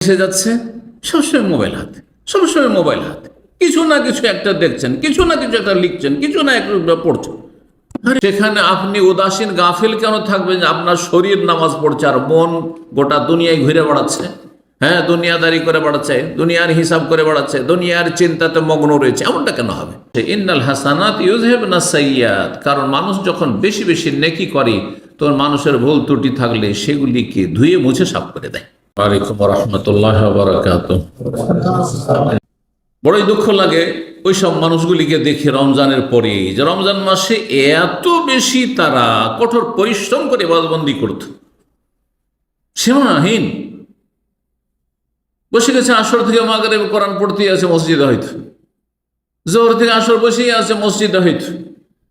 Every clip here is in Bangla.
এসে যাচ্ছে, সবসময় মোবাইল হাতে, সবসময় মোবাইল হাতে, কিছু না কিছু একটা দেখছেন, কিছু না কিছু একটা লিখছেন, কিছু না একটা পড়ছেন। সেখানে আপনি উদাসীন গাফিল কেন থাকবেন যে আপনার শরীর নামাজ পড়ছে আর মন গোটা দুনিয়ায় ঘুরে বেড়াচ্ছে? হ্যাঁ, দুনিয়াদারি করে বেড়াচ্ছে, দুনিয়ার হিসাব করে বেড়াচ্ছে, দুনিয়ার চিন্তাতে মগ্ন রয়েছে, এমনটা কেন হবে? ইন্নাল হাসানাত ইউযহিবনা সাইয়্যাত, কারণ মানুষ যখন বেশি বেশি নেকি করে তখন মানুষের ভুল ত্রুটি থাকলে সেগুলিকে ধুয়ে মুছে সাফ করে দেয়। ওয়ালাইকুম রাহমাতুল্লাহ ওয়া বারাকাতুহু। বড়ই দুঃখ লাগে ওই সব মানুষগুলিকে দেখে রমজানের পরে, যে রমজান মাসে এত বেশি তারা কঠোর পরিশ্রম করে ইবাদতবন্দি করত, সীমাহীন। বসে গেছে আসর থেকে মাগরিব কোরআন পড়তেই আছে মসজিদে, হয়তো জোহর থেকে আসর বসেই আছে মসজিদে, হয়তো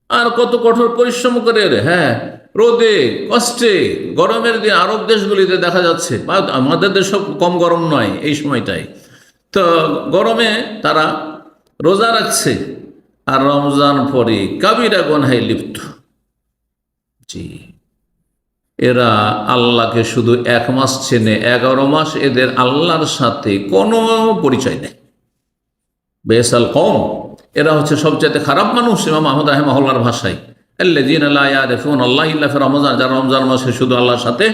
আর কত কঠোর পরিশ্রম করে। হ্যাঁ, রোদে কষ্টে, গরমের দিন আরব দেশগুলিতে দেখা যাচ্ছে, আমাদের দেশ কম গরম নয় এই সময়টায়, তো গরমে তারা রোজা রাখছে আর রমজান পরে কাবিরা গুনাহে লিপ্ত। জি, এরা আল্লাহকে শুধু এক মাস চেনে, 11 মাস এদের আল্লাহর সাথে কোনো পরিচয় নেই। বেসাল কম, এরা হচ্ছে সবচেয়ে খারাপ মানুষ। ইমাম আহমদ রাহিমাহুল্লাহর ভাষায়, আল্লাযীনা লা ইয়ারিফুনা আল্লাহ ইল্লা ফি রমজান, যারা রমজান মাসে শুধু আল্লাহর সাথে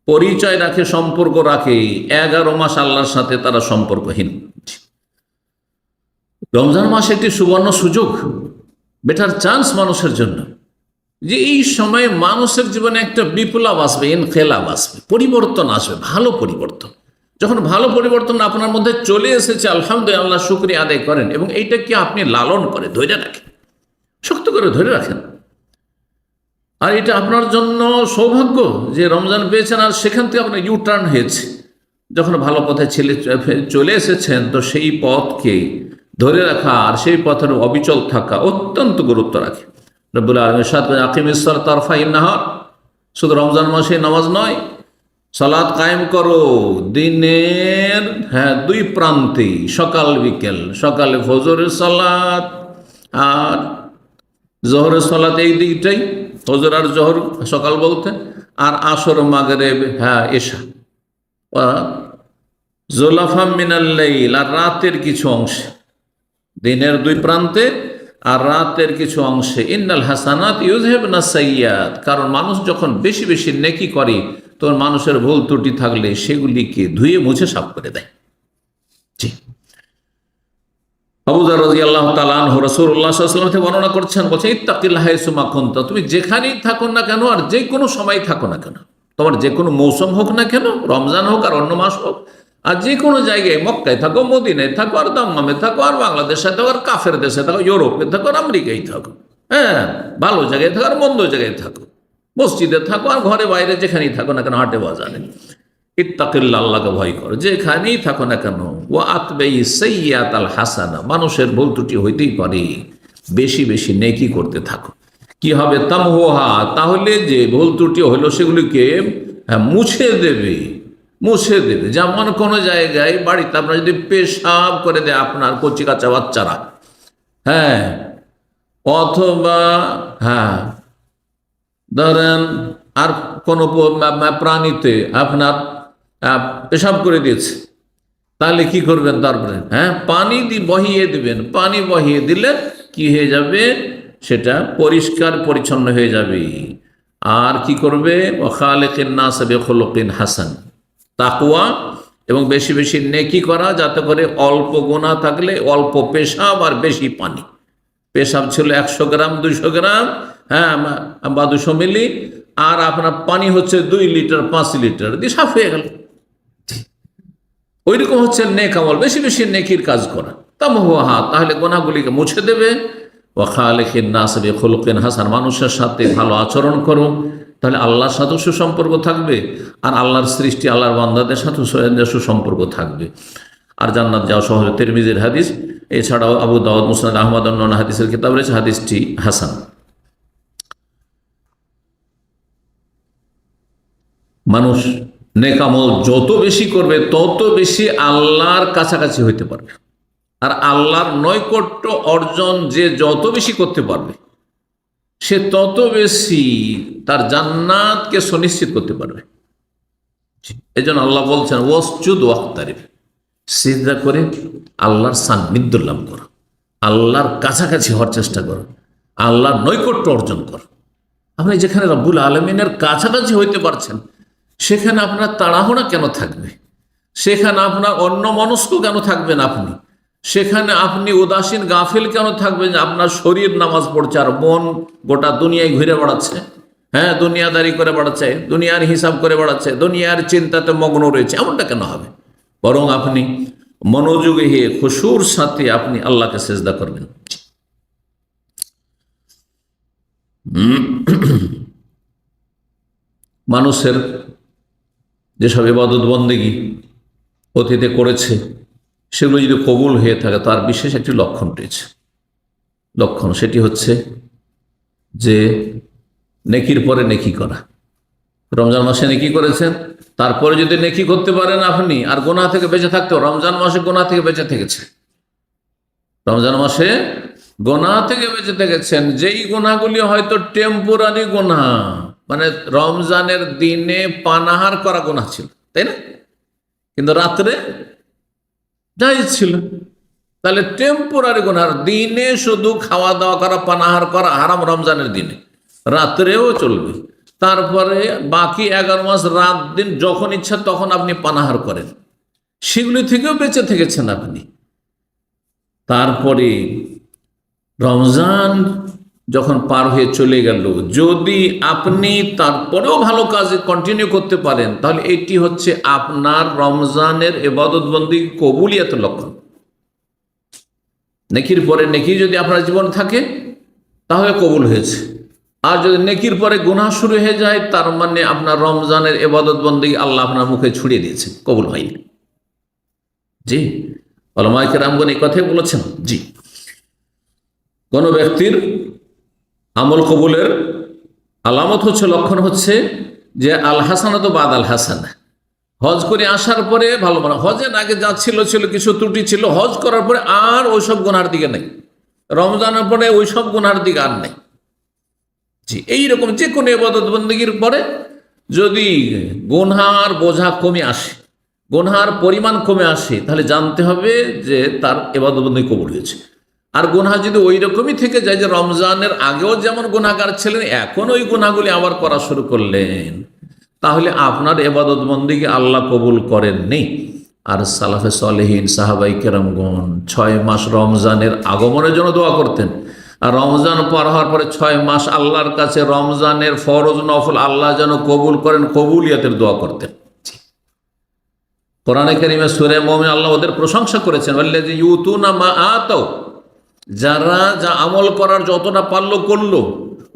পরিচয় রাখে, সম্পর্ক রাখে, 11 মাস আল্লাহর সাথে তারা সম্পর্কহীন। রমজান মাস একটি সুবর্ণ সুযোগ, বেটার চান্স মানুষের জন্য, যে এই সময় মানুষের জীবনে একটা বিপ্লব আসবে, ইনকিলাব আসবে, পরিবর্তন আসবে, ভালো পরিবর্তন। যখন ভালো পরিবর্তন আপনার মধ্যে চলে এসেছে, আলহামদুলিল্লাহ, আল্লাহ শুকরিয়া আদায় করেন এবং এইটাকে আপনি লালন করে ধরে রাখেন, শক্ত করে ধরে রাখেন। আর এটা আপনার জন্য সৌভাগ্য যে রমজান পেয়েছেন, আর সেখান থেকে আপনার ইউটার্ন হয়েছে। যখন ভালো পথে চলে এসেছেন, তো সেই পথকে ধরে রাখা আর সেই পথের অবিচল থাকা অত্যন্ত গুরুত্ব রাখে। রব্বুল আলামিন ইরশাদ করেন, আকিমিস সালাতা তারফাইন নাহার, শুধু রমজান মাসে নামাজ নয়, সালাত কায়েম করো দিনের দুই প্রান্তে, সকাল বিকেল। সকালে ফজরের সালাত আর জোহরের সালাত, এই দিকটাই ফজর আর জোহর সকাল বলতে, আর আসর মাগরিব এশা, জুলাফা মিনাল লাইল, আর রাতের কিছু অংশে, দিনের দুই প্রান্তে আর রাতের কিছু অংশে। ইন্নাল হাসানাত ইউযহিবনা সাইয়্যাত, কারণ মানুষ যখন বেশি বেশি নেকি করে তখন মানুষের ভুল ত্রুটি থাকলে সেগুলিকে ধুয়ে মুছে সাফ করে দেয়। জি, আবু যার রাদিয়াল্লাহু তাআলা আনহু রাসূলুল্লাহ সাল্লাল্লাহু আলাইহি ওয়াসাল্লাম থেকে বর্ণনা করছেন, বলছেন, ইত্তাকিল্লাহ হাইসুমা কুনতা, তুমি যেখানেই থাকো না কেন আর যে কোনো সময় থাকো না কেন, তোমার যে কোনো মৌসুম হোক না কেন, রমজান হোক আর অন্য মাস হোক, আর যে কোনো জায়গায়, মক্কায় থাকো, মদিনায় থাকো, আর দাম্মামে থাকো, আর বাংলাদেশে থাকো, আর কাফের দেশে থাকো, ইউরোপে থাকো, আর আমেরিকায় থাকো, হ্যাঁ, ভালো জায়গায় থাকো আর মন্দ জায়গায় থাকো, মসজিদে থাকো আর ঘরে বাইরে, যেখানেই থাকো না কেন, হাটে বাজারে, ইত্তাকিল্লাহ, আল্লাহকে ভয় করো, যেখানেই থাকো না কেন। ওয়া আতবাই সাইয়্যাতাল হাসানা, মানুষের ভুল ত্রুটি হইতেই পারে, বেশি বেশি নেকি করতে থাকো। কি হবে? তামহুহা, তাহলে যে ভুল ত্রুটি হলো সেগুলিকে মুছে দেবে, মুছে দেবে। যেমন কোনো জায়গায় বাড়িতে আপনার যদি পেশাব করে দেয় আপনার কচি কাঁচা বাচ্চারা, হ্যাঁ, অথবা ধরেন আর কোনো প্রাণীতে আপনার পেশাব করে দিয়েছে, তাহলে কি করবেন? তারপরে পানি বহিয়ে দিবেন। পানি বহিয়ে দিলে কি হয়ে যাবে? সেটা পরিষ্কার পরিচ্ছন্ন হয়ে যাবে। আর কি করবে? ওয়াখালিকিন নাস বিখুলুকিন হাসান, তাকওয়া এবং বেশি বেশি নেকি করা, যাতে করে অল্প গুনাহ থাকলে অল্প পেশাব আর বেশি পানি। পেশাব ছিল 100 গ্রাম 200 গ্রাম, বা 200 মিলি, আর আপনার পানি হচ্ছে 2 লিটার 5 লিটার দিয়ে সাফ হয়ে গেল। ওইরকম হচ্ছে নেক আমল, বেশি বেশি নেকির কাজ করা। তামহুহা, তাহলে গুনাহগুলিকে মুছে দেবে। ওয়াখালিকিন নাস বিখুলুকিন হাসান, মানুষের সাথে ভালো আচরণ করো, তাহলে আল্লাহর সাথে সুসম্পর্ক থাকবে, আর আল্লাহর সৃষ্টি, আল্লাহর বান্দাদের সাথে সুসম্পর্ক থাকবে, আর জান্নাত যাওয়া সহজ। তিরমিজির হাদিস, এছাড়াও আবু দাউদ, মুসনাদ আহমদ, অন্যান্য হাদিসের কিতাব রয়েছে, হাদিসটি হাসান। মানুষ নেক আমল যত বেশি করবে তত বেশি আল্লাহর কাছাকাছি হইতে পারবে, আর আল্লাহর নৈকট্য অর্জন যে যত বেশি করতে পারবে সে তত বেশি তার জান্নাতকে সুনিশ্চিত করতে পারবে। এই জন্য আল্লাহ বলছেন ওয়াসজুদ ওয়াক্তারিব, সিজদা করে আল্লাহর সান্নিধ্য লাভ করো, আল্লাহর কাছাকাছি হওয়ার চেষ্টা করো, আল্লাহর নৈকট্য অর্জন করো। আপনি যেখানে রব্বুল আলমিনের কাছাকাছি হইতে পারছেন সেখানে আপনার তাড়াহুড়া কেন থাকবে? সেখানে আপনার অন্য মনস্ক কেন থাকবেন? আপনি সেখানে আপনি উদাসীন গাফিল কেন থাকবেন? আপনার শরীর নামাজ পড়ছে আর মন গোটা দুনিয়ায় ঘুরে বেড়াচ্ছে, হ্যাঁ, দুনিয়াদারি করে বেড়াচ্ছে, দুনিয়ার হিসাব করে বেড়াচ্ছে, দুনিয়ার চিন্তাতে মগ্ন রয়েছে, এমনটা কেন হবে? বরং আপনি মনোযোগী হয়ে খুশুর সাথে আপনি আল্লাহকে সিজদা করবেন। মানুষের যেসব ইবাদত বন্দেগী অতীতে করেছে সেগুলো যদি কবুল হয়ে থাকে তার বিশেষ একটি লক্ষণ রয়েছে। লক্ষণ সেটি হচ্ছে যে নেকির পরে নেকি করা। রমজান মাসে নেকি করেছেন, তারপরে যদি নেকি করতে পারেন আপনি আর গুনাহ থেকে বেঁচে থাকতে, রমজান মাসে গুনাহ থেকে বেঁচে থেকেছে, রমজান মাসে গুনাহ থেকে বেঁচে থেকেছেন, যেই গুনাহগুলি হয়তো টেম্পোরারি গুনাহ, মানে রমজানের দিনে পানাহার করা গুনাহ ছিল, তাই না? কিন্তু রাত্রে জায়েজ ছিল, তাহলে টেম্পোরারি গুনাহ। দিনে শুধু খাওয়া দাওয়া করা, পানাহার করা হারাম রমজানের দিনে, রাত্রেও চলবে। তারপরে বাকি 11 মাস রাত দিন যখন ইচ্ছা তখন আপনি পানাহার করেন, সেগুলি থেকেও বেঁচে থেকেছেন আপনি। তারপরে রমজান যখন পার হয়ে চলে গেল, যদি আপনি তারপরেও ভালো কাজে কন্টিনিউ করতে পারেন তাহলে এটি হচ্ছে আপনার রমজানের ইবাদত বন্দেগী কবুলিয়াতের লক্ষণ। নেকির পরে নেকি যদি আপনার জীবন থাকে তাহলে কবুল হয়েছে, আর যদি নেকির পরে গুনাহ শুরু হয়ে যায় তার মানে আপনার রমজানের ইবাদত বন্দেগী আল্লাহ আপনার মুখে ছুড়িয়ে দিয়েছে, কবুল হয়নি। জি, উলামায়ে কেরামগণ এই কথাই বলেছেন। জি, কোন ব্যক্তির আমল কবুলের আলামত হচ্ছে, লক্ষণ হচ্ছে যে আল হাসানাত বাদ আল হাসানা, হজ করে আসার পরে ভালো, মানে হজের আগে যা ছিল কিছু ত্রুটি ছিল, হজ করার পরে আর ওইসব গুনার দিকে নেই, রমজানের পরে ওইসব গুনার দিকে আর নেই। জি, এইরকম যে কোনো ইবাদত বন্দেগীর পরে যদি গুনহার বোঝা কমে আসে, গুনহার পরিমাণ কমে আসে, তাহলে জানতে হবে যে তার ইবাদত বন্দেগী কবুল হয়েছে। আর গুনাহ যদি ওই রকমই থেকে যায় যে রমজানের আগেও যেমন গুনাহগার ছিলেন এখন ওই গুনাহগুলি আবার করা শুরু করলেন, তাহলে আপনার ইবাদত বন্দেগী আল্লাহ কবুল করেননি। আর সালাফে সালেহিন সাহাবাই কেরামগণ 6 মাস রমজানের আগমনের জন্য দোয়া করতেন, আর রমজান পার হওয়ার পরে 6 মাস আল্লাহর কাছে রমজানের ফরজ নফল আল্লাহ যেন কবুল করেন, কবুলিয়াতের দোয়া করতেন। কোরআনে কারিমে সূরা মুমিন আল্লাহ ওদের প্রশংসা করেছেন, ওয়াল্লাযী ইউতুনা মা আতাও, যারা যা আমল করার যতটা পারল করলো,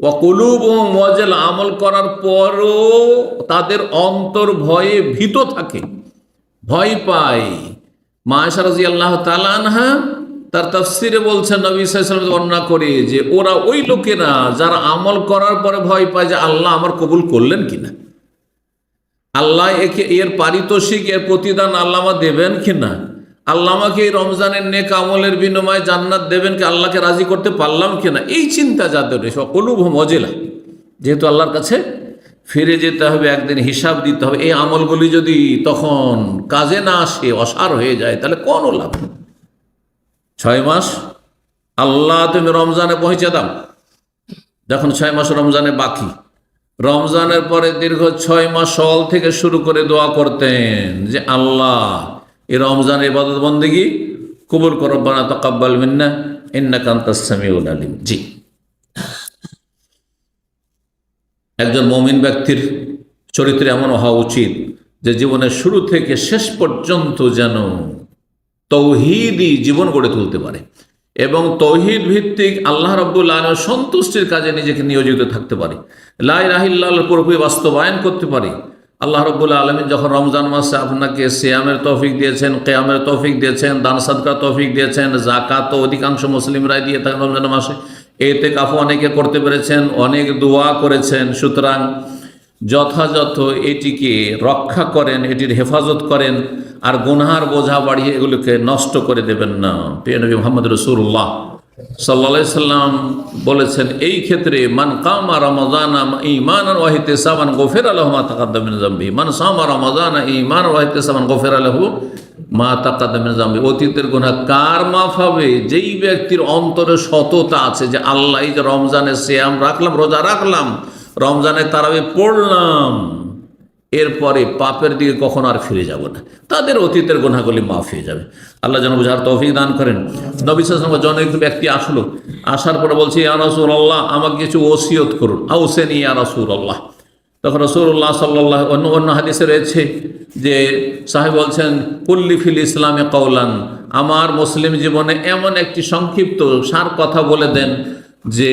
ওয়া কুলুবুহুম ওয়াজিলা, আমল করার পরও তাদের অন্তর ভয়ে ভীত থাকে, ভয় পায়। মা আয়েশা রাদিয়াল্লাহু তাআলা আনহা তার তাফসিরে বলছেন, নবী সাল্লাল্লাহু আলাইহি ওয়াসাল্লাম বর্ণনা করে যে ওরা ওই লোকেরা যারা আমল করার পরে ভয় পায় যে আল্লাহ আমার কবুল করলেন কিনা, আল্লাহ এর পারিতোষিক, এর প্রতিদান আল্লাহ আমার দেবেন কিনা, আল্লাহ আমাকে এই রমজানের নেক আমলের বিনিময়ে জান্নাত দেবেন কি, আল্লাহকে রাজি করতে পারলাম কিনা, এই চিন্তা যাদের কুলুবুহুম ওয়াজিলা, যেহেতু আল্লাহর কাছে ফিরে যেতে হবে, একদিন হিসাব দিতে হবে, এই আমলগুলি যদি তখন কাজে না আসে, অসার হয়ে যায়, তাহলে কোন লাভ? 6 মাস আল্লাহ তুমি রমজানে পৌঁছে দাও, যখন 6 মাস রমজানে বাকি, রমজানের পরে দীর্ঘ 6 মাস সওয়াল থেকে শুরু করে দোয়া করতেন যে আল্লাহ এই রমজানের ইবাদত বন্দেগী কবুল করো, রব্বানা তাকাব্বাল মিন্না ইন্নাকা আনতাস সামিউল আলিম। জি, একজন মুমিন ব্যক্তির চরিত্রে এমন হওয়া উচিত যে জীবনের শুরু থেকে শেষ পর্যন্ত যেন তৌহিদি জীবন গড়ে তুলতে পারে এবং তৌহিদ ভিত্তিক আল্লাহ রাব্বুল আলামিনের সন্তুষ্টির কাজে নিজেকে নিয়োজিত থাকতে পারে, লা ইলাহা ইল্লাল্লাহর পুরোপুরি বাস্তবায়ন করতে পারে। আল্লাহ রাব্বুল আলামিন যখন রমজান মাসে আপনাকে সিয়ামের তৌফিক দিয়েছেন, কিয়ামের তৌফিক দিয়েছেন, দান সাদকার তৌফিক দিয়েছেন, যাকাত তো অধিকাংশ মুসলিমরাই দিয়ে থাকেন রমজান মাসে, ইতিকাফও অনেকে করতে পেরেছেন, অনেক দোয়া করেছেন। সুতরাং যথাযথ এটিকে রক্ষা করেন, এটির হেফাজত করেন, আর গুনহার বোঝা বাড়িয়ে এগুলোকে নষ্ট করে দেবেন না। প্রিয় নবী মুহাম্মদ রাসূলুল্লাহ সাল্লাল্লাহু আলাইহি সাল্লাম বলেছেন এই ক্ষেত্রে, মান কামা রমাযানা ঈমানান ওয়া ইহতিসাবান গুফিরা লাহু মা তাকাদ্দামা মিন যামবি, মান সামা রমাযানা ঈমানান ওয়া ইহতিসাবান গুফিরা লাহু মা তাকাদ্দামা মিন যামবি। অতীতের গুনাহ কার মাফ হবে? যেই ব্যক্তির অন্তরে সততা আছে যে আল্লাহ, এই যে রমজানে সিয়াম রাখলাম, রোজা রাখলাম, রমজানে তারাবি পড়লাম, এরপরে পাপের দিকে কখনো আর ফিরে যাব না, তাদের অতীতের গুনাহগুলি মাফ হয়ে যাবে। আল্লাহ যেন বুঝার তৌফিক দান করেন। নবী সাল্লাল্লাহু আলাইহি ওয়াসাল্লাম জনৈক ব্যক্তি আসলো, আসার পরে বলছে, ইয়া রাসূলুল্লাহ, আমাকে কিছু ওসিয়ত করুন, আউসেনি ইয়া রাসূলুল্লাহ। তখন রাসূলুল্লাহ সাল্লাল্লাহু, অন্য হাদিসে রয়েছে যে সাহেব বলছেন, কুল্লি ফিল ইসলামে কওলান, আমার মুসলিম জীবনে এমন একটি সংক্ষিপ্ত সার কথা বলে দেন যে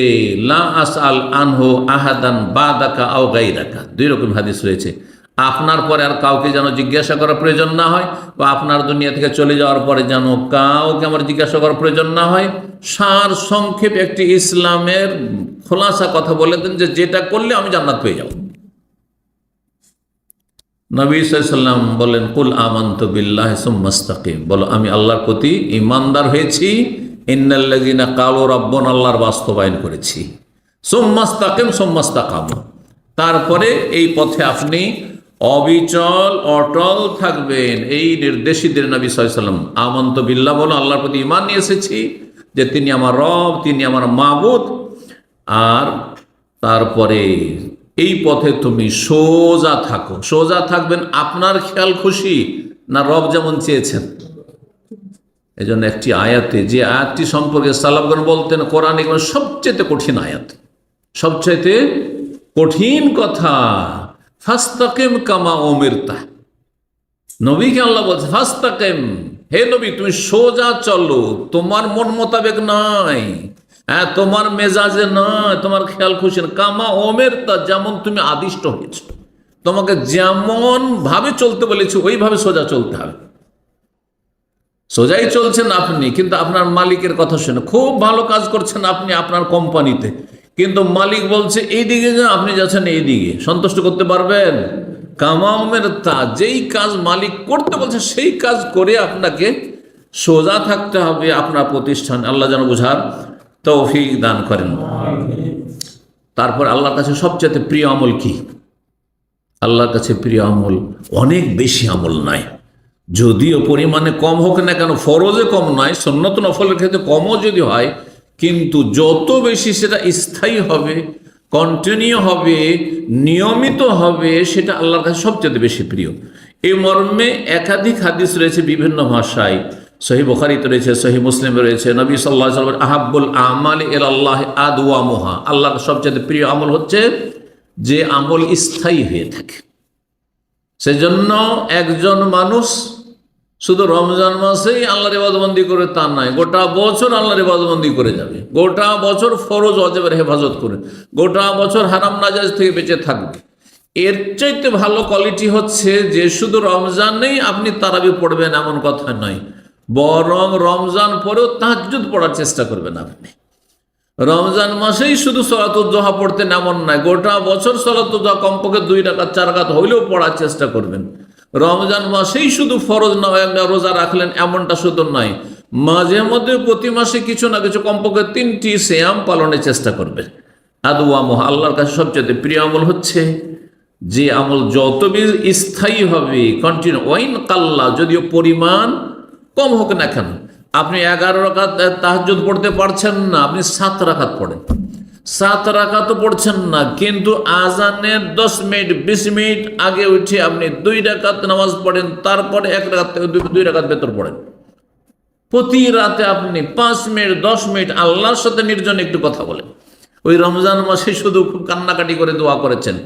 লা আসআল আনহু আহাদান বাদাকা আও গায়রাকা। দুই রকম হাদিস রয়েছে, আপনার পরে আর কাউকে যেন জিজ্ঞাসা করার প্রয়োজন না হয়, বা আপনার দুনিয়া থেকে চলে যাওয়ার পরে যেন কাউকে আমার জিজ্ঞাসা করার প্রয়োজন না হয়। সার সংক্ষেপ একটি ইসলামের খোলাসা কথা বলে দেন যে যেটা করলে আমি জান্নাত পেয়ে যাব। নবী সাল্লাল্লাহু আলাইহি ওয়াসাল্লাম বলেন, কুল আমানতু বিল্লাহি সুম্মা ইসতাকিম, বলো আমি আল্লাহর প্রতি ঈমানদার হয়েছি, ইন্নাল্লাযীনা ক্বালু রাব্বুনা, আল্লাহর বাস্তবায়ন করেছি, সুম্মা ইসতাকিম সুম্মা ইসতাকামু, তারপরে এই পথে আপনি অবিচল অটল থাকবেন। এই নির্দেশিত নবী সাল্লাল্লাহু আলাইহি ওয়াসাল্লাম, আমানতু বিল্লাহ বলো, আল্লাহর প্রতি ঈমান নিয়ে এসেছি যে তিনি আমার রব, তিনি আমার মাবুদ, আর তারপরে এই পথে তুমি সোজা থাকো। সোজা থাকবেন আপনার খেয়াল খুশি না রব যেমন চেয়েছেন? এই জন্য একটি আয়াতে, যে আয়াতটি সম্পর্কে সালাফগণ বলতেন কোরআনে সবচেয়ে কঠিন আয়াত, সবচাইতে কঠিন কথা, ফাস্তাকিম কামা উমিরতা। নবীকে আল্লাহ বলছে ফাস্তাকিম, হে নবী তুমি সোজা চলো, তোমার মন মোতাবেক নয়, হ্যাঁ তোমার মেজাজে নয়, তোমার খেয়াল খুশি না, কামা উমিরতা, যেমন তুমি আদিষ্ট হয়েছো, তোমাকে যেমন ভাবে চলতে বলেছি ওইভাবে সোজা চলতে হবে। সোজাই চলছেন আপনি, কিন্তু আপনার মালিকের কথা শুনে খুব ভালো কাজ করছেন আপনি আপনার কোম্পানিতে, কিন্তু মালিক বলছে এই দিকে যান, আপনি যাচ্ছেন এই দিকে, সন্তুষ্ট করতে পারবেন? কামাউমের তা, যেই কাজ মালিক করতে বলছে সেই কাজ করে আপনাকে সোজা থাকতে হবে আপনার প্রতিষ্ঠান। আল্লাহ যেন বুঝার তৌফিক দান করেন। তারপর আল্লাহর কাছে সবচেয়ে প্রিয় আমল কি? আল্লাহর কাছে প্রিয় আমল অনেক বেশি আমল নাই, যদিও পরিমাণে কম হোক না কেন, ফরজে কম নয়, সুন্নত নফলের ক্ষেত্রে কমও যদি হয়, কিন্তু যত বেশি সেটা স্থায়ী হবে, কন্টিনিউ হবে, নিয়মিত হবে, সেটা আল্লাহর কাছে সবচেয়ে বেশি প্রিয়। এই মর্মে একাধিক হাদিস রয়েছে বিভিন্ন ভাষায়, সহিহ বুখারীতে রয়েছে, সহিহ মুসলিমে রয়েছে। নবী সাল্লাল্লাহু আলাইহি ওয়াসাল্লাম আহাব্বুল আমালি ইলাল্লাহি আদওয়ামুহা, আল্লাহর সবচেয়ে প্রিয় আমল হচ্ছে যে আমল স্থায়ী হয়ে থাকে। সেজন্য একজন মানুষ শুধু রমজান মাসেই আল্লাহর ইবাদতবন্দি করে তা নয়, গোটা বছর আল্লাহর ইবাদতবন্দি করে যাবে, গোটা বছর ফরজ ওয়াজিবের হেফাজত করে, গোটা বছর হারাম নাজায়েজ থেকে বেঁচে থাকবে। এর চাইতে ভালো কোয়ালিটি হচ্ছে যে শুধু রমজানেই আপনি তারাবি পড়বেন এমন কথা নয়, বরং রমজান পরেও তাহাজ্জুদ পড়ার চেষ্টা করবেন আপনি। রমজান মাসেই শুধু সলাতুল দুহা পড়তেন এমন নয়, গোটা বছর সলাতুল দুহা কমপক্ষে 2 রাকাত 4 রাকাত হইলেও পড়ার চেষ্টা করবেন। রমজান মাসেই শুধু ফরজ নয় রোজা রাখলেন এমনটা শুধু নয়, মাঝে মধ্যে প্রতি মাসে কিছু না কিছু কমপক্ষে 3টি সিয়াম পালনের চেষ্টা করবেন। আদওয়ামুহ, আল্লাহর কাছে সবচেয়ে প্রিয় আমল হচ্ছে যে আমল যত বেশি স্থায়ী হবে, কন্টিনিউ, ওয়াইন কাল্লা, যদিও পরিমাণ কম হোক না কেন। আপনি 11 রাকাত তাহাজ্জুদ পড়তে পারছেন না, আপনি 7 রাকাত পড়েন, 7 রাকাতও পড়ছেন না, কিন্তু আজানের 10 মিনিট 20 মিনিট আগে উঠে আপনি 2 রাকাত নামাজ পড়েন, তারপরে 1 রাকাত থেকে 2 রাকাত ভেতর পড়েন। প্রতি রাতে আপনি 5 মিনিট 10 মিনিট আল্লাহর সাথে নির্জনে একটু কথা বলেন। ওই রমজান মাসে শুধু খুব কান্নাকাটি করে দোয়া করেছেন,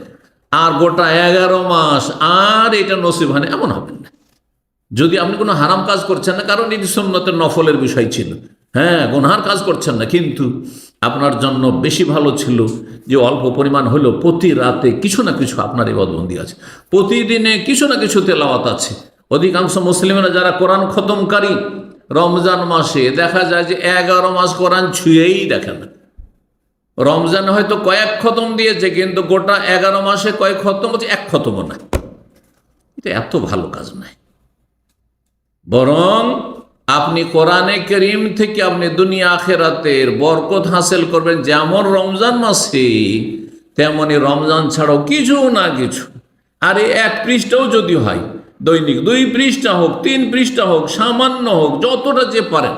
আর গোটা 11 মাস আর এটা নসিব হয় না, এমন হবেন না। যদি আপনি কোনো হারাম কাজ করছেন না, কারণ এটি সুন্নতের নফলের বিষয় ছিল, হ্যাঁ গুনহার কাজ করছেন না, কিন্তু আপনার জন্য বেশি ভালো ছিল যে অল্প পরিমাণ হলেও প্রতি রাতে কিছু না কিছু আপনার ইবাদতবন্দি আছে, প্রতিদিনে কিছু না কিছু তেলাওয়াত আছে। অধিকাংশ মুসলিমরা যারা কোরআন খতমকারী, রমজান মাসে দেখা যায় যে 11 মাস কোরআন ছুঁয়েই দেখে না। রমজানে হয়তো কয়েক খতম দিয়েছে, কিন্তু গোটা 11 মাসে কয়েক খতম হচ্ছে, 1 খতমও না। এটা এত ভালো কাজ নয়, বরং আপনি আপনি কোরআনে কারীম থেকে আপনি দুনিয়া আখিরাতের বরকত হাসিল করবেন, যেমন রমজান মাসে তেমনি রমজান ছাড়াও কিছু না কিছু, আরে এক পৃষ্ঠাও যদি হয়, দৈনিক 2 পৃষ্ঠা হোক, 3 পৃষ্ঠা হোক, সামান্য হোক, যতটা যে পারেন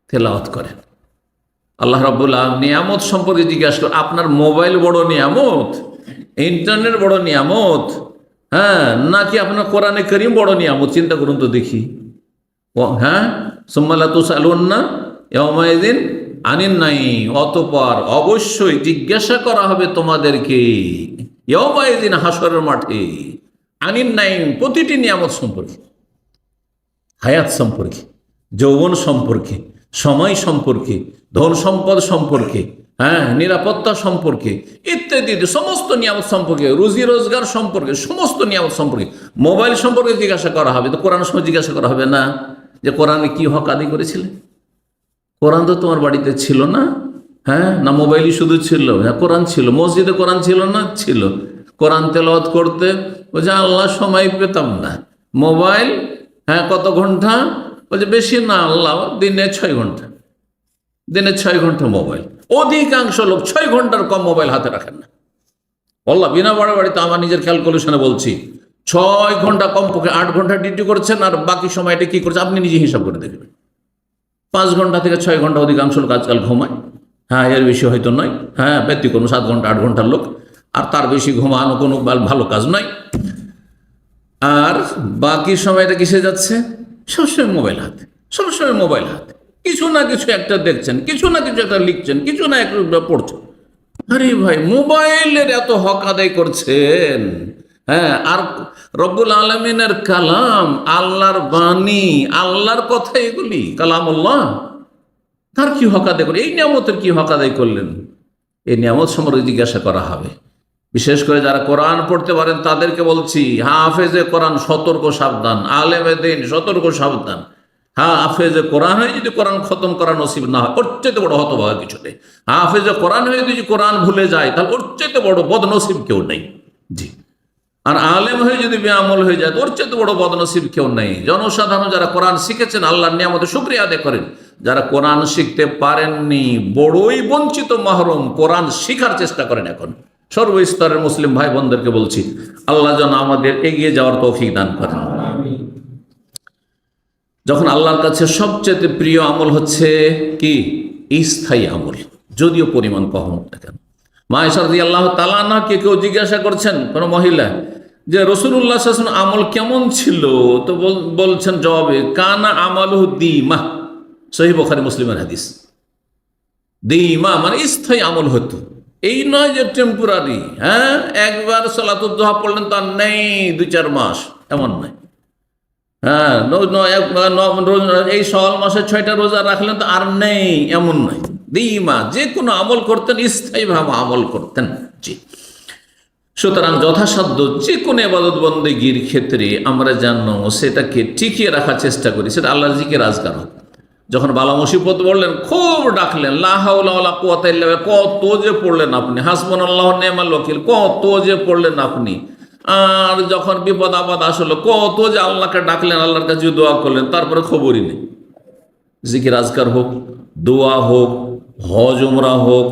তেলাওয়াত করেন। আল্লাহ রাব্বুল আলামিন নিয়ামত সম্পর্কে জিজ্ঞাসা করেন, আপনার মোবাইল বড় নিয়ামত, ইন্টারনেট বড় নিয়ামত, হ্যাঁ, নাকি আপনার কোরআনে কারীম বড় নিয়ামত? চিন্তা করুন তো দেখি। হ্যাঁ, সুম্মা লা তুসআলুন্না ইয়াওমাইযিন আনিন নাঈম, অতঃপর অবশ্যই জিজ্ঞাসা করা হবে তোমাদেরকে ইয়াওমাইযিন, হাসরের মাঠে, আনিন নাঈম, প্রতিটি নিয়ামত সম্পর্কে, হায়াত সম্পর্কে, যৌবন সম্পর্কে, সময় সম্পর্কে, ধন সম্পদ সম্পর্কে, হ্যাঁ, নিরাপত্তা সম্পর্কে, ইত্যাদি সমস্ত নিয়ামত সম্পর্কে, রুজি রোজগার সম্পর্কে, সমস্ত নিয়ামত সম্পর্কে, মোবাইল সম্পর্কে জিজ্ঞাসা করা হবে। তো কোরআন সময় জিজ্ঞাসা করা হবে না যে কোরআনে কি হক আদায় করেছিলে? কোরআন তো তোমার বাড়িতে ছিল না, হ্যাঁ, না মোবাইলই শুধু ছিল? হ্যাঁ, কোরআন ছিল। মসজিদে কোরআন ছিল না? ছিল। কোরআন তেলাওয়াত করতে বলছে আল্লাহ সময় পেতাম না। মোবাইল, হ্যাঁ, কত ঘন্টা? বলছে বেশি না আল্লাহ, দিনে 6 ঘন্টা, দিনে 6 ঘন্টা মোবাইল। অধিকাংশ লোক 6 ঘন্টার কম মোবাইল হাতে রাখেন না। আল্লাহ, বিনা বাড়াবাড়িতে আমার নিজের ক্যালকুলেশনে বলছি, 6 ঘন্টা, কমপক্ষে 8 ঘন্টা ডিউটি করছেন, আর বাকি সময়টা কি করছে আপনি নিজে হিসাব করে দেখবেন। 5 ঘন্টা থেকে 6 ঘন্টা অধিকাংশ লোক আজকাল ঘুমায়, হ্যাঁ, এর বেশি হয়তো নয়, হ্যাঁ, ব্যতিক্রম 7 ঘন্টা 8 ঘন্টার লোক, আর তার বেশি ঘুমানো কোনো ভালো কাজ নয়। আর বাকি সময়টা কিসে যাচ্ছে? সবসময় মোবাইল হাতে, সবসময় মোবাইল হাতে, কিছু না কিছু একটা দেখছেন, কিছু না কিছু একটা লিখছেন, কিছু না একটু পড়ছেন। আরে ভাই, মোবাইলের এত হক আদায় করছেন, হ্যাঁ, আর রব্বুল আলামিনের কালাম, আল্লাহর বাণী, আল্লাহর কথা, এগুলি কালামুল্লাহ, তার কি হক আদায় করলেন? এই নিয়ামতের কি হক আদায় করলেন? এই নিয়ামত সম্পর্কে জিজ্ঞাসা করা হবে। বিশেষ করে যারা কোরআন পড়তে পারেন তাদেরকে বলছি, হাফেজে কোরআন সতর্ক সাবধান, আলেমে দ্বীন সতর্ক সাবধান। হাফেজে কোরআন হয়ে যদি কোরআন খতম করা নসিব না হয়, ওর চাইতে বড় হতভাগা কিছু নেই। হাফেজে কোরআন হয়ে যদি কোরআন ভুলে যায়, তাহলে ওর চাইতে বড় বদনসিব কেউ নেই। জি। আর আলেম হয়ে যদি বেআমল হয়ে যায়, ওর চাইতে বড় বদনসিব কেউ নেই। জনসাধারণ যারা কোরআন শিখেছেন, আল্লাহর নিয়ামতের শুকরিয়া আদায় করেন। যারা কোরআন শিখতে পারেননি, বড়ই বঞ্চিত, মাহরুম, কোরআন শিখার চেষ্টা করেন। এখন সর্বস্তরের মুসলিম ভাই বোনদেরকে বলছি, আল্লাহ যেন আমাদের এগিয়ে যাওয়ার তৌফিক দান করেন। যখন আল্লাহর কাছে সবচেয়ে প্রিয় আমল হচ্ছে কি? স্থায়ী আমল, যদিও পরিমাণ কম হোক না কেন। মা আয়েশা রাদিয়াল্লাহু তাআলা আনহাকে কেউ জিজ্ঞাসা করছেন, কোন মহিলা, যে রাসূলুল্লাহ সাল্লাল্লাহু আলাইহি ওয়াসাল্লাম আমল কেমন ছিল? তো বলছেন জবাবে, কানা আমালুহু দীমা, সহিহ বুখারী মুসলিমের হাদিস। দীমা মানে স্থায়ী আমল হতো, এই নয় যে টেম্পোরারি, হ্যাঁ, একবার সালাতুদ দুহা পড়লেন তার নেই 2-4 মাস, এমন নয়। হ্যাঁ, এই শাওয়াল মাসে 6টা রোজা রাখলেন তো আর নেই, এমন নয়। দীমা, যে কোনো আমল করতেন স্থায়ীভাবে আমল করতেন। জি। সুতরাং যথাসাধ্য যে কোনো ইবাদত বন্দেগীর ক্ষেত্রে আমরা যেন সেটাকে টিকিয়ে রাখার চেষ্টা করি। সেটা আল্লাহর জিকির আজকার হোক। যখন বালা মুসিবত বললেন, খুব ডাকলেন, লা হাওলা ওয়ালা কুওয়াতা ইল্লা বিল্লাহ, কত যে পড়লেন আপনি, হাসবুনাল্লাহু ওয়া নি'মাল ওয়াকিল, কত যে পড়লেন আপনি। আর যখন বিপদ আপদ আসলো, কত যে আল্লাহকে ডাকলেন, আল্লাহর কাছে দোয়া করলেন, তারপরে খবরই নেই। জিকির আজকার হোক, দোয়া হোক, হজ উমরা হোক,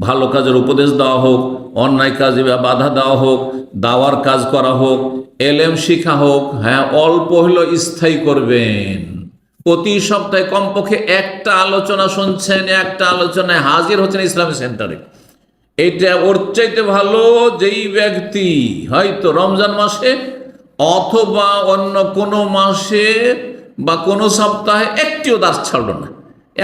ভালো কাজের উপদেশ দেওয়া হোক, অন্যায় কাজে বাধা দেওয়া হোক, দাওয়ার কাজ করা হোক, এলেম শিখা হোক, হ্যাঁ, অল্প হলেও স্থায়ী করবেন। প্রতি সপ্তাহে কমপক্ষে একটা আলোচনা শুনছেন, একটা আলোচনায় হাজির হচ্ছেন ইসলামী সেন্টারে। এটা ওর চাইতে ভালো যেই ব্যক্তি হয়তো রমজান মাসে অথবা অন্য কোনো মাসে বা কোনো সপ্তাহে একটিও দাস ছাড়লো না,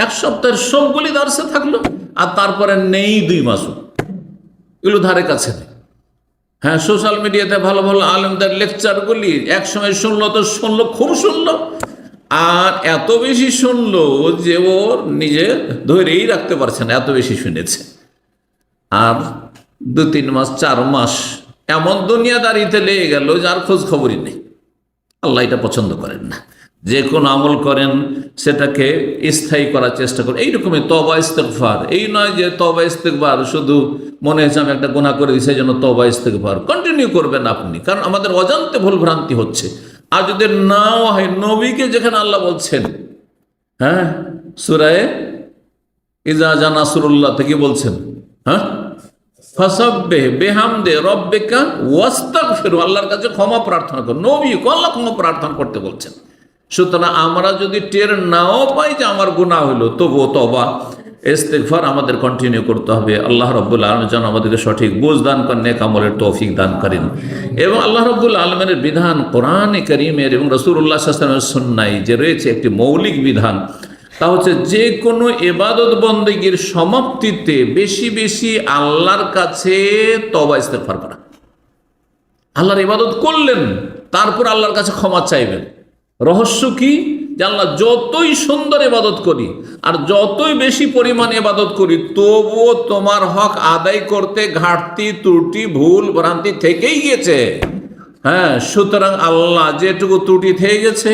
এক সপ্তাহের সবগুলি দার্সে থাকলো, আর তারপরে নেই 2 মাসও, এগুলো ধারে কাছে নেই। হ্যাঁ, সোশ্যাল মিডিয়াতে ভালো ভালো আলেমদের লেকচারগুলি একসময় শুনলো তো শুনলো, খুব শুনলো, আর এত বেশি শুনলো যে ওর নিজে ধরেই রাখতে পারছে না, এত বেশি শুনেছে। আর 2-3 মাস 4 মাস এমন দুনিয়াদারিতে লেগে গেল যার খোঁজ খবরই নেই। আল্লাহ এটা পছন্দ করেন না। যে কোনো আমল করেন সেটাকে স্থায়ী করার চেষ্টা করেন। এইরকমই তওবা ইস্তেগফার, এই নয় যে তওবা ইস্তেগফার শুধু মনে হয়েছে আমি একটা গুনাহ করে দিই সেই জন্য তওবা ইস্তেগফার কন্টিনিউ করবেন আপনি, কারণ আমাদের অজান্তে ভুল ভ্রান্তি হচ্ছে। আর যদি নাও হয়, নবীকে যেখানে আল্লাহ বলছেন হ্যাঁ, সূরা ইজা জা নাসরুল্লাহ থেকে বলছেন, হ্যাঁ, ফাসাব্বিহ বিহামদি রাব্বিকা ওয়াস্তাগফিরু, আল্লাহর কাছে ক্ষমা প্রার্থনা করো। নবী আল্লাহ ক্ষমা প্রার্থনা করতে বলছেন। সুতরাং আমরা যদি টের নাও পাই যে আমার গুনাহ হলো, তবুও তওবা ইস্তিগফার আমাদের কন্টিনিউ করতে হবে। আল্লাহ রাব্বুল আলামিন যেন আমাদেরকে সঠিক বুঝ দান করেন, নেক আমলের তৌফিক দান করেন। এবং আল্লাহ রাব্বুল আলামিনের বিধান কোরআনে কারীমের এবং রাসূলুল্লাহ সাল্লাল্লাহু আলাইহি ওয়াসাল্লামের সুন্নায় যে রয়েছে একটি মৌলিক বিধান, তা হচ্ছে যে কোনো ইবাদত বন্দেগীর সমাপ্তিতে বেশি বেশি আল্লাহর কাছে তওবা ইস্তিগফার করা। আল্লাহর ইবাদত করলেন, তারপর আল্লাহর কাছে ক্ষমা চাইবেন। রহস্য কি? যে আল্লাহ, যতই সুন্দর ইবাদত করি আর যতই বেশি পরিমাণ ইবাদত করি, তবুও তোমার হক আদায় করতে ঘাটতি, ত্রুটি, ভুল ভ্রান্তি থেকেই গেছে। হ্যাঁ, সুতরাং আল্লাহ যেটুকু ত্রুটি থেকে গেছে,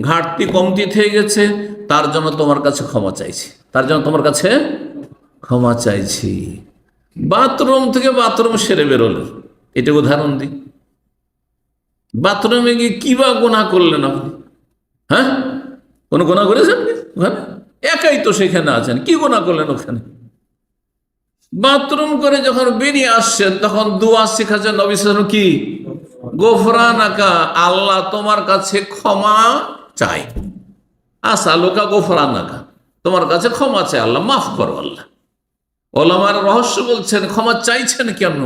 ঘাটতি কমতি থেকে গেছে, তার জন্য তোমার কাছে ক্ষমা চাইছি, তার জন্য তোমার কাছে ক্ষমা চাইছি। বাথরুম থেকে বাথরুম সেরে বেরোলো, এটা উদাহরণ দিই। বাথরুমে গিয়ে কি বা গুনাহ করলেন আপনি? হ্যাঁ, কোনো গুনাহ করেছেন ওখানে? একাই তো সেখানে আছেন, কি গুনাহ করলেন ওখানে? বাথরুম করে যখন বেরিয়ে আসছেন, তখন দোয়া শিখাচ্ছেন নবী সাল্লাল্লাহু আলাইহি ওয়াসাল্লাম, কি? গোফরানাকা, আল্লাহ তোমার কাছে ক্ষমা চাই। আসআলুকা গোফরানাকা, তোমার কাছে ক্ষমা চাই আল্লাহ, মাফ করো আল্লাহ। ওলামার রহস্য বলছেন, ক্ষমা চাইছেন কেন?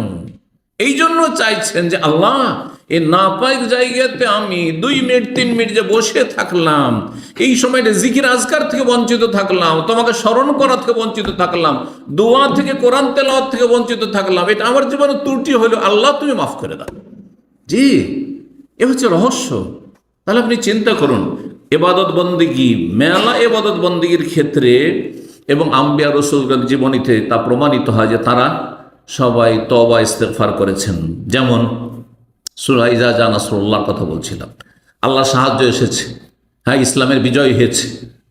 এই জন্য চাইছেন যে আল্লাহ, এই নাপাক জায়গাতে আমি 2 মিনিট 3 মিনিট যে বসে থাকলাম, এই সময়টা জিকির আজকার থেকে বঞ্চিত থাকলাম, তোমাকে স্মরণ করা থেকে বঞ্চিত থাকলাম, দোয়া থেকে, কোরআন তেলাওয়াত থেকে বঞ্চিত থাকলাম, এটা আমার জীবনে ত্রুটি হলো, আল্লাহ তুমি মাফ করে দাও। জি, এ হচ্ছে রহস্য। তাহলে আপনি চিন্তা করুন, ইবাদত বন্দেগী, মেলা ইবাদত বন্দেগীর ক্ষেত্রে এবং আম্বিয়া রাসূলগণ জীবনীতে তা প্রমাণিত হয় যে তারা সবাই তওবা ইস্তিগফার করেছেন। যেমন সূরা ইজা জা নাসরুল্লাহর কথা বলছিলাম, আল্লাহ সাহায্য এসেছে, হ্যাঁ, ইসলামের বিজয় হয়েছে,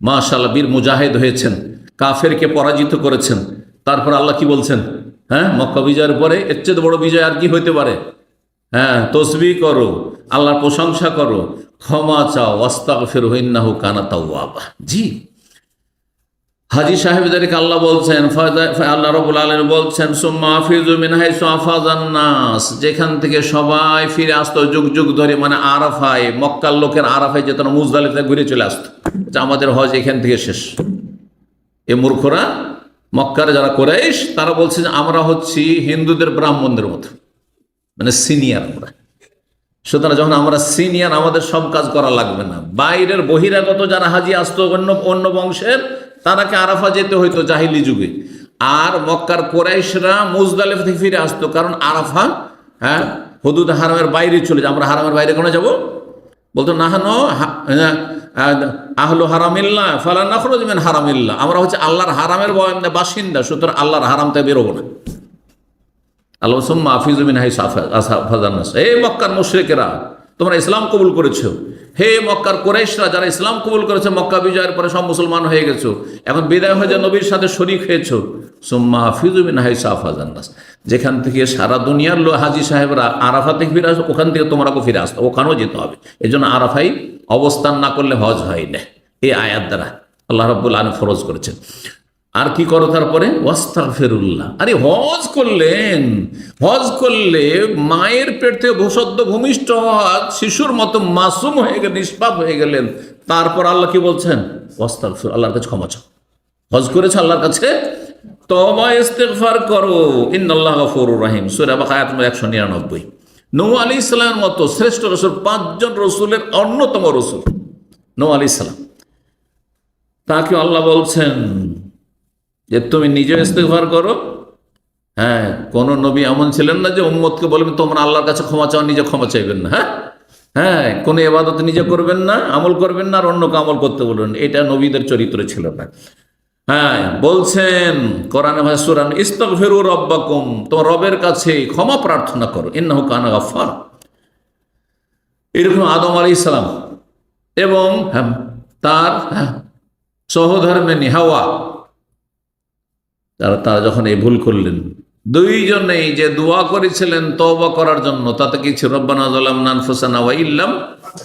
মাশাআল্লাহ, বীর মুজাহিদ হয়েছেন, কাফেরকে পরাজিত করেছেন। তারপর আল্লাহ কি বলছেন? হ্যাঁ, মক্কা বিজয়ের পরে এর চেয়ে বড় বিজয় আর কি হইতে পারে? হ্যাঁ, তসবিহ করো, আল্লাহর প্রশংসা করো, ক্ষমা চাও, ওয়াস্তাগফিরহু ইন্নাহু কানা তাওয়াবা। জি, হাজী সাহেবদেরকে আল্লাহ বলছেন, আল্লাহ রাব্বুল আলামিন বলছেন, সুম্মা আফিযু মিন হাইসু আফাযান নাস, যেখান থেকে সবাই ফিরে আসতো যুগ যুগ ধরে, মানে আরাফায়, মক্কার লোকের আরাফায় যেত না, মুজদালিফাতে ঘুরে চলে আসতো, যে আমাদের হজ এখান থেকে শেষ। এ মূর্খরা, মক্কার যারা কুরাইশ, তারা বলছে যে আমরা হচ্ছি হিন্দুদের ব্রাহ্মণদের মতো, মানে সিনিয়র আমরা। সুতরাং যখন আমরা সিনিয়র, আমাদের সব কাজ করা লাগবে না। বাইরের বহিরাগত যারা হাজি আসতো অন্য বংশের, তারাকে আরাফা যেতে হইতো জাহিলি যুগে। আর মক্কার কুরাইশরা মুজদালিফা থেকে ফিরে আসতো, কারণ আরাফা, হ্যাঁ, হুদুদ হারামের বাইরে চলে যায়। আমরা হারামের বাইরে কেন যাব? বলতো নাহানো আহলু হারামিল্লাহ ফালা নাখরুজ মিন হারামিল্লাহ, আমরা হচ্ছে আল্লাহর হারামের বাসিন্দা, সুতরাং আল্লাহর হারাম থেকে বেরোবো না। আল্লাহ সুম্মা আফিযু মিন হাইসু আফাযান নাস, হে মক্কার মুশরিকেরা, তোমরা ইসলাম কবুল করেছো। হে মক্কার কুরাইশরা, যারা ইসলাম কবুল করেছে, মক্কা বিজয়ের পরে সব মুসলমান হয়ে গেছো, এখন বিদায় হয়ে যে নবীর সাথে শরীক হয়েছো। সুম্মা আফিযু মিন হাইসু আফাযান নাস, যেখান থেকে সারা দুনিয়ার হাজী সাহেবরা আরাফা থেকে ফিরে আসো, ওখান থেকে তোমরাও ফিরে আসতো, ওখানেও যেতে হবে। এই জন্য আরাফাই অবস্থান না করলে হজ হয় না। এই আয়াত দ্বারা আল্লাহ রাব্বুল আলামিন ফরজ করেছেন। আর কি করো তারপরে? ওয়াস্তাগফিরুল্লাহ। আরে হজ করলেন, হজ করলে মায়ের পেট থেকে সদ্য ভূমিষ্ঠ শিশুর মতো মাসুম হয়ে গেলেন, নিষ্পাপ হয়ে গেলেন। তারপর আল্লাহ কি বলছেন? ওয়াস্তাগফির, আল্লাহর কাছে ক্ষমা চাও। হজ করেছে, আল্লাহর কাছে তওবা ইস্তিগফার করো। ইন্নাল্লাহা গফুরুর রহিম, সূরা বাকারা আয়াত 199। নূহ আলাইহিস সালামের মতো শ্রেষ্ঠ রাসূল, 5 জন রাসূলের অন্যতম রাসূল নূহ আলাইহিস সালাম, তাকে আল্লাহ বলছেন যে তুমি নিজে ইস্তিগফার করো। হ্যাঁ, কোন নবী এমন ছিলেন না যে উম্মতকে বলবেন তোমরা আল্লাহর কাছে ক্ষমা চাও, নিজে ক্ষমা চাইবেন না। হ্যাঁ হ্যাঁ, কোনো ইবাদত নিজে করবেন না, আমল করবেন না, আর অন্যকে আমল করতে বলবেন, এটা নবীদের চরিত্র ছিল না। হ্যাঁ, বলছেন কোরআনে সূরা ইস্তাগফিরু রাব্বাকুম, তোমার রবের কাছে ক্ষমা প্রার্থনা করো, ইন্নাহু কানা গাফফার। এরকম আদম আলাইহিস সালাম এবং তার সহধর্মিণী হাওয়া, তারা যখন এই ভুল করলেন, দুইজনেই যে দোয়া করেছিলেন তওবা করার জন্য, তাতে কি ছিল? রব্বানা যালামনা আনফুসানা ওয়া ইল্লাম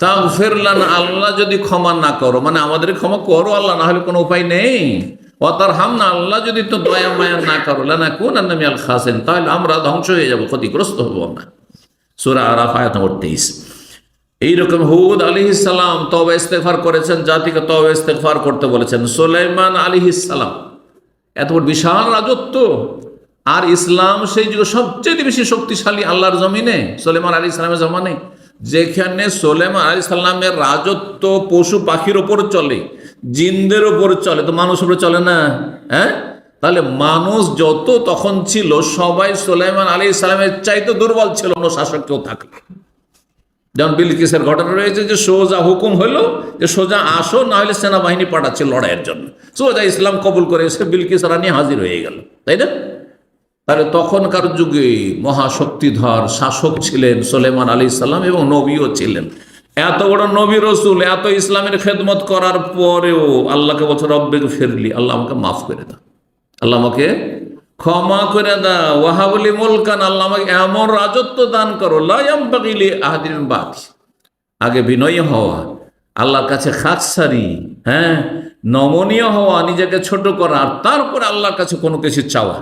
তাগফির লানা, আল্লাহ যদি ক্ষমা না করো, মানে আমাদের ক্ষমা করো আল্লাহ, না হলে কোনো উপায় নেই। ওয়া তারহামনা, আল্লাহ যদি তো দয়া মায়া না করো, লানাকুনান্না মিনাল খাসিরিন, তাহলে আমরা ধ্বংস হয়ে যাব, ক্ষতিগ্রস্ত হব আমরা। সূরা আরাফ আয়াত নম্বর 23। এইরকম হুদ আলাইহিস সালাম তওবা ইস্তেগফার করেছেন, জাতিকে তওবা ইস্তেগফার করতে বলেছেন। সুলাইমান আলাইহিস সালাম, এত বড় বিশাল রাজত্ব, আর ইসলাম সেই যুগে সবচেয়ে বেশি শক্তিশালী আল্লাহর জমিনে সুলাইমান আলাইহিস সালামের জমানে, যেখানে সুলাইমান আলাইহিস সালামের রাজত্ব পশু পাখির ওপর চলে, জিনদের ওপর চলে, তো মানুষের উপর চলে না? হ্যাঁ, তাহলে মানুষ যত তখন ছিল সবাই সুলাইমান আলাইহিস সালামের চাইতে দুর্বল ছিল অন্য শাসক কেউ থাকলে। যেমন বিলকিসের ঘটনা রয়েছে যে সোজা হুকুম হলো যে সোজা আসো, না হলে সেনাবাহিনী পাঠাচ্ছে লড়াইয়ের জন্য, সোজা ইসলাম কবুল করে এসে বিলকিস রানী হাজির হয়ে গেল, তাই না? তাহলে তখনকার যুগে মহাশক্তিধর শাসক ছিলেন সুলাইমান আলাইহিস সালাম, এবং নবীও ছিলেন। এত বড় নবী রসুল, এত ইসলামের খেদমত করার পরেও আল্লাহকে বলছে রব্বিগফিরলি, আল্লাহ আমাকে মাফ করে দাও, আল্লাহ আমাকে ক্ষমা করে দাও, ওয়াহাবলি মুলকান, আল্লাহ আমাকে এমন রাজত্ব দান করো, লা ইয়ামবাগি লি আহাদিন মিন বাদি। আগে বিনয়ী হওয়া, আল্লাহর কাছে খাকসারি, হ্যাঁ, নমনীয় হওয়া, নিজেকে ছোট করা, আর তারপরে আল্লাহর কাছে কোনো কিছু চাওয়া,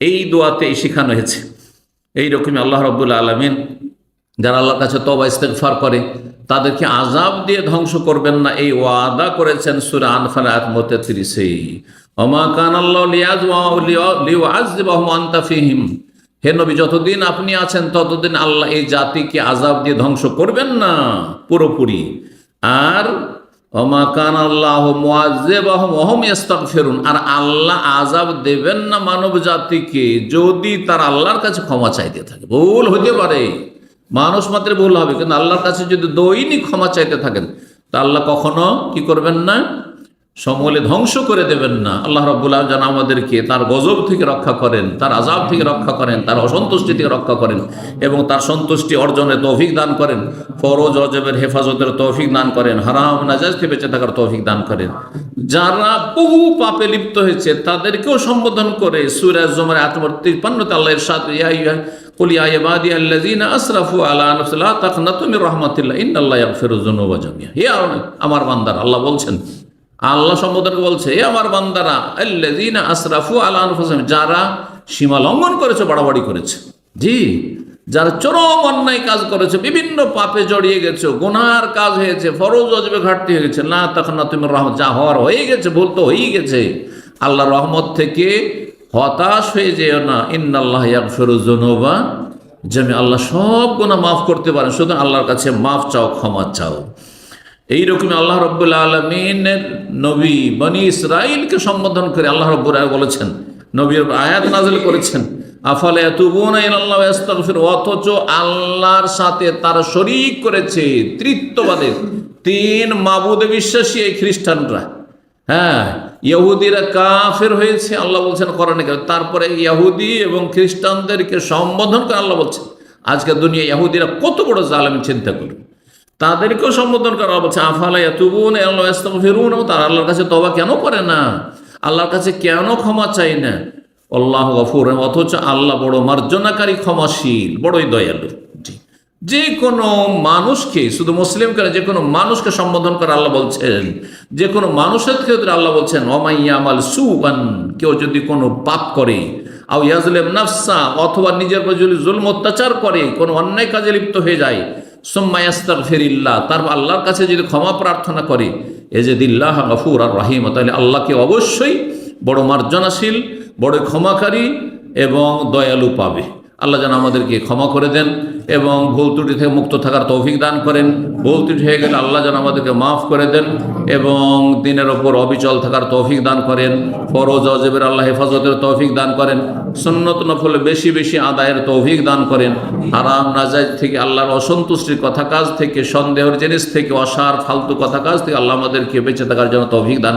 এই দোয়াতে শেখানো হয়েছে। এইরকমই আল্লাহ রাব্বুল আলামিন যারা আল্লাহর কাছে তওবা ইস্তেগফার করে তাদেরকে আযাব দিয়ে ধ্বংস করবেন না, এই ওয়াদা করেছেন সূরা আনফাল আয়াত 33। ওমা কানাল্লাহু লিইউআযযিবাহুম ওয়া আনতা ফীহিম, হে নবী যতদিন আপনি আছেন ততদিন আল্লাহ এই জাতিকে আযাব দিয়ে ধ্বংস করবেন না পুরোপুরি। আর ওমা কানাল্লাহু মুআযযিবাহুম ওয়া হুম ইস্তাগফিরুন, আর আল্লাহ আযাব দেবেন না মানব জাতিকে যদি তারা আল্লাহর কাছে ক্ষমা চাইতে থাকে। ভুল হতে পারে, মানুষ মাত্র ভুল হবে, কিন্তু আল্লাহর কাছে যদি দৈনিক ক্ষমা চাইতে থাকেন তা আল্লাহ কখনো কি করবেন না? সমূলে ধ্বংস করে দেবেন না। আল্লাহ রাব্বুল আলামিন যেন আমাদেরকে তার গজব থেকে রক্ষা করেন, তার আযাব থেকে রক্ষা করেন, তার অসন্তুষ্টি থেকে রক্ষা করেন, এবং তার সন্তুষ্টি অর্জনের তৌফিক দান করেন, ফরজ ওয়াজিবের হেফাজতের তৌফিক দান করেন, হারাম নাজায়েজ থেকে বেঁচে থাকার তৌফিক দান করেন। যারা বহু পাপে লিপ্ত হয়েছে তাদেরকেও সম্বোধন করে সূরা জুমার আয়াত নম্বর 53 তে আল্লাহ ইরশাদ, কুল ইয়া ইবাদিয়াল্লাযীনা আসরাফু আলা আনফুসিহিম লা তাকনাতু মির রাহমাতিল্লাহ ইন্নাল্লাহা ইয়াগফিরুয যুনুবা জামিআ। হে আমার বান্দারা, আল্লাহ বলছেন, আল্লাহ সম্বোধনকে বলছে, হে আমার বান্দারা, আল্লাযীনা আসরাফু আলা আনফুসিহিম, যারা সীমা লঙ্ঘন করেছে, বাড়াবাড়ি করেছে, জি, যারা চরম অন্যায় কাজ করেছে, বিভিন্ন পাপে জড়িয়ে গেছে, গুনার কাজ হয়েছে, ফরজ ওয়াজিবে ঘাটতি হয়ে গেছে, লা তাকনাতু মির রাহমাত, যা হওয়ার হয়ে গেছে, ভুল তো হয়েই গেছে, আল্লাহর রহমত থেকে হতাশ হয়ে যেও না। ইন্নাল্লাহা ইয়াগফিরুয যুনুবা জামিআ, আল্লাহ সব গুনাহ মাফ করতে পারেন, শুধু আল্লাহর কাছে মাফ চাও, ক্ষমা চাও। এইরকম আল্লাহ রাব্বুল আলামিনের নবী বনি ইসরাইলকে সম্বোধন করে আল্লাহ রাব্বুল আলামিন বলেছেন, নবীর আয়াত নাযিল করেছেন, আফালা ইয়াতুবুনা ইলাল্লাহি ওয়া ইস্তাগফিরুন, অথচ আল্লাহর সাথে তারা শরীক করেছে, তৃতীয়বাদের, তিন মাবুদে বিশ্বাসী এই খ্রিস্টানরা, হ্যাঁ, ইহুদিরা কাফের হয়েছে, আল্লাহ বলছেন কোরআনে। তারপরে ইহুদি এবং খ্রিস্টানদেরকে সম্বোধন করে আল্লাহ বলছেন, আজকে দুনিয়া ইহুদিরা কত বড় জালেম, চিন্তা করুন, তাদেরকেও সম্বোধন করা বলছে, আফালা ইয়াতুবুনা ইলাল্লাহি ওয়া ইস্তাগফিরুন, তারা আল্লাহর কাছে তওবা কেন করে না, আল্লাহর কাছে কেন ক্ষমা চায় না? আল্লাহু গফুর, অথচ আল্লাহ বড় মার্জনাকারী, ক্ষমাশীল, বড়ই দয়ালু। যে কোনো মানুষকে, শুধু মুসলিমকে না, যে কোনো মানুষকে সম্বোধন করে আল্লাহ বলছেন, যে কোনো মানুষের ক্ষেত্রে আল্লাহ বলছেন, ওমাই ইয়ামাল সুআন, কেউ যদি কোনো পাপ করে, আও ইয়াজলিম নাফসা, অথবা নিজের উপর যদি জুলম অত্যাচার করে, কোনো অন্যায় কাজে লিপ্ত হয়ে যায়, সুম্মা ইস্তাগফিরিল্লাহ, তারপর আল্লাহর কাছে যদি ক্ষমা প্রার্থনা করে, ইয়াজিদিল্লাহা গফুরার রহিম, তাহলে আল্লাহকে অবশ্যই বড় মার্জনাশীল, বড় ক্ষমাকারী এবং দয়ালু পাবে। আল্লাহ যেন আমাদেরকে ক্ষমা করে দেন এবং ভুল ত্রুটি থেকে মুক্ত থাকার তৌফিক দান করেন। ভুল ত্রুটি হয়ে গেলে আল্লাহ যেন আমাদেরকে মাফ করে দেন এবং দিনের ওপর অবিচল থাকার তৌফিক দান করেন। ফরজ ওয়াজিবের আল্লাহ হেফাজতের তৌফিক দান করেন। সুন্নত নফল বেশি বেশি আদায়ের তৌফিক দান করেন। হারাম নাজায়েজ থেকে, আল্লাহর অসন্তুষ্টির কথা কাজ থেকে, সন্দেহের জিনিস থেকে, অসার ফালতু কথা কাজ থেকে আল্লাহ আমাদেরকে বেঁচে থাকার জন্য তৌফিক দান